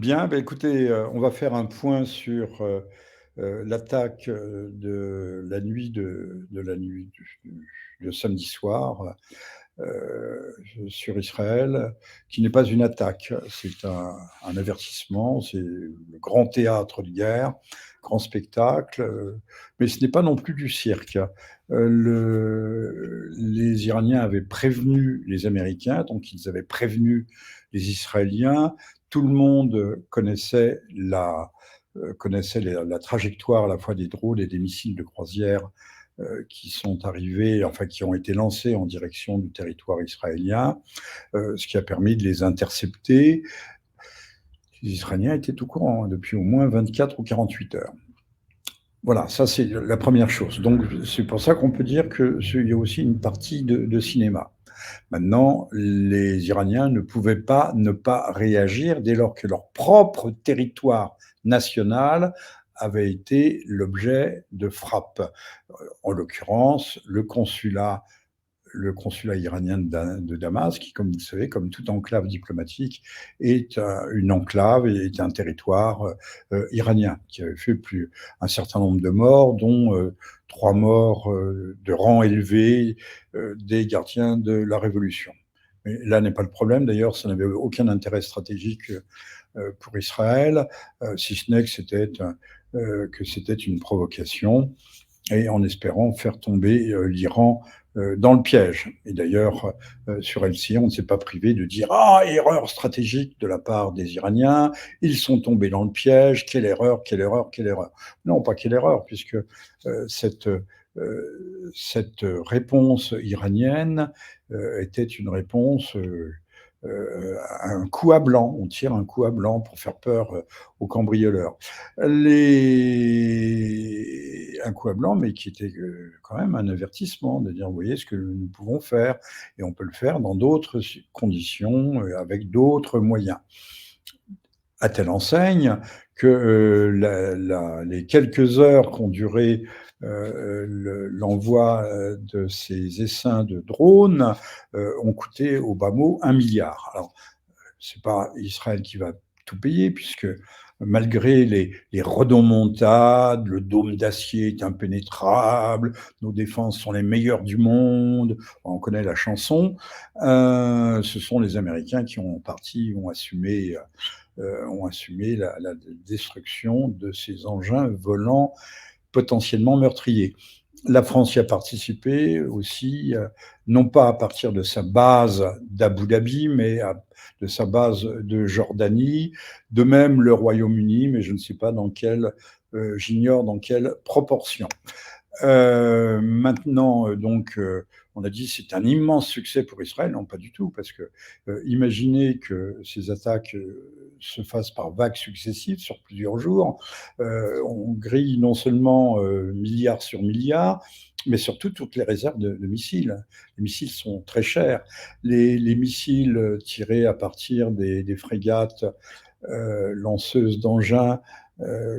Bien, écoutez, on va faire un point sur, l'attaque, de la nuit de samedi soir, sur Israël, qui n'est pas une attaque. C'est un avertissement, c'est le grand théâtre de guerre, grand spectacle, mais ce n'est pas non plus du cirque. Les Iraniens avaient prévenu les Américains, donc ils avaient prévenu les Israéliens. Tout le monde connaissait la trajectoire à la fois des drones et des missiles de croisière qui sont arrivés, enfin qui ont été lancés en direction du territoire israélien, ce qui a permis de les intercepter. Les Israéliens étaient au courant, hein, depuis au moins 24 ou 48 heures. Voilà, ça c'est la première chose. Donc c'est pour ça qu'on peut dire qu'il y a aussi une partie de cinéma. Maintenant, les Iraniens ne pouvaient pas ne pas réagir dès lors que leur propre territoire national avait été l'objet de frappes. En l'occurrence, le consulat iranien de Damas, qui, comme vous le savez, comme toute enclave diplomatique, est une enclave et est un territoire iranien, qui avait fait un certain nombre de morts, dont 3 morts de rang élevé des gardiens de la Révolution. Mais là n'est pas le problème, d'ailleurs, ça n'avait aucun intérêt stratégique pour Israël, si ce n'est que c'était une provocation et en espérant faire tomber l'Iran dans le piège. Et d'ailleurs, sur LCI, on ne s'est pas privé de dire ah, erreur stratégique de la part des Iraniens, ils sont tombés dans le piège, quelle erreur, quelle erreur, quelle erreur. Non, pas quelle erreur, puisque cette réponse iranienne était une réponse un coup à blanc. On tire un coup à blanc pour faire peur aux cambrioleurs. Un coup à blanc, mais qui était quand même un avertissement, de dire, vous voyez ce que nous pouvons faire, et on peut le faire dans d'autres conditions, avec d'autres moyens. À telle enseigne que les quelques heures qu'ont duré l'envoi de ces essaims de drones ont coûté au bas mot 1 milliard. Alors, c'est pas Israël qui va tout payer, puisque malgré les rodomontades, le dôme d'acier est impénétrable, nos défenses sont les meilleures du monde, on connaît la chanson, ce sont les Américains qui ont assumé la destruction de ces engins volants potentiellement meurtriers. La France y a participé aussi, non pas à partir de sa base d'Abu Dhabi, mais de sa base de Jordanie. De même, le Royaume-Uni, mais je ne sais pas j'ignore dans quelle proportion. Maintenant, on a dit c'est un immense succès pour Israël. Non, pas du tout, parce que imaginez que ces attaques se fassent par vagues successives sur plusieurs jours. On grille non seulement milliards sur milliards, mais surtout toutes les réserves de missiles. Les missiles sont très chers. Les missiles tirés à partir des frégates lanceuses d'engins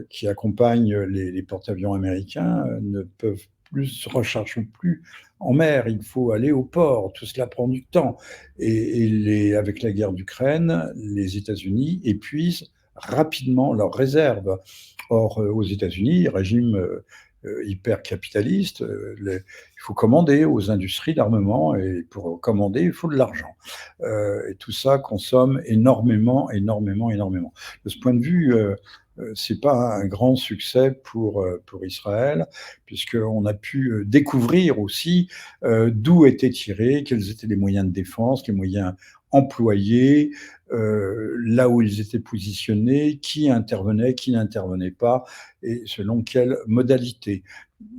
qui accompagnent les porte-avions américains ne peuvent plus se recharger plus en mer. Il faut aller au port. Tout cela prend du temps. Avec la guerre d'Ukraine, les États-Unis épuisent rapidement leurs réserves. Or, aux États-Unis, régime hyper capitaliste, il faut commander aux industries d'armement, et pour commander, il faut de l'argent. Et tout ça consomme énormément, énormément, énormément. De ce point de vue, c'est pas un grand succès pour Israël, puisqu'on a pu découvrir aussi d'où étaient tirés, quels étaient les moyens de défense, les moyens employés, là où ils étaient positionnés, qui intervenait, qui n'intervenait pas, et selon quelle modalité.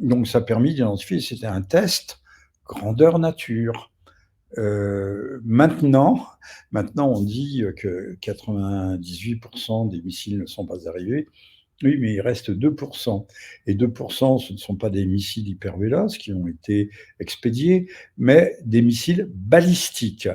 Donc ça a permis d'identifier, c'était un test grandeur nature. Maintenant, on dit que 98% des missiles ne sont pas arrivés. Oui, mais il reste 2%. Et 2%, ce ne sont pas des missiles hypervéloces qui ont été expédiés, mais des missiles balistiques.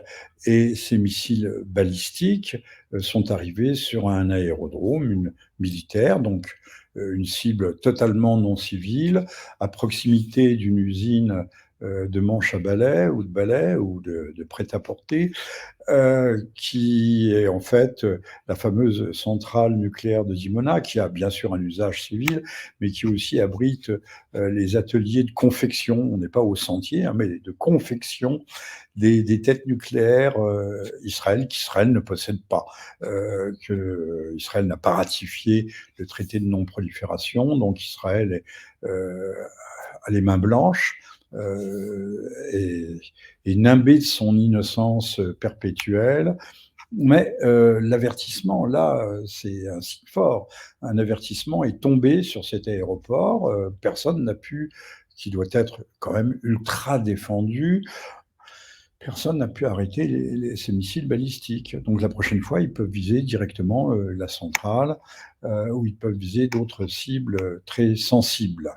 Et ces missiles balistiques sont arrivés sur un aérodrome militaire, donc une cible totalement non civile, à proximité d'une usine de manches à balai ou de balais ou de prêt-à-porter, qui est en fait la fameuse centrale nucléaire de Dimona, qui a bien sûr un usage civil, mais qui aussi abrite les ateliers de confection, on n'est pas au Sentier, hein, mais de confection des têtes nucléaires qu'Israël ne possède pas, que Israël n'a pas ratifié le traité de non-prolifération, donc Israël a les mains blanches, et, et nimbé de son innocence perpétuelle. Mais l'avertissement, là, c'est un signe fort. Un avertissement est tombé sur cet aéroport. Personne n'a pu, qui doit être quand même ultra défendu, personne n'a pu arrêter ces missiles balistiques. Donc la prochaine fois, ils peuvent viser directement la centrale, ou ils peuvent viser d'autres cibles très sensibles.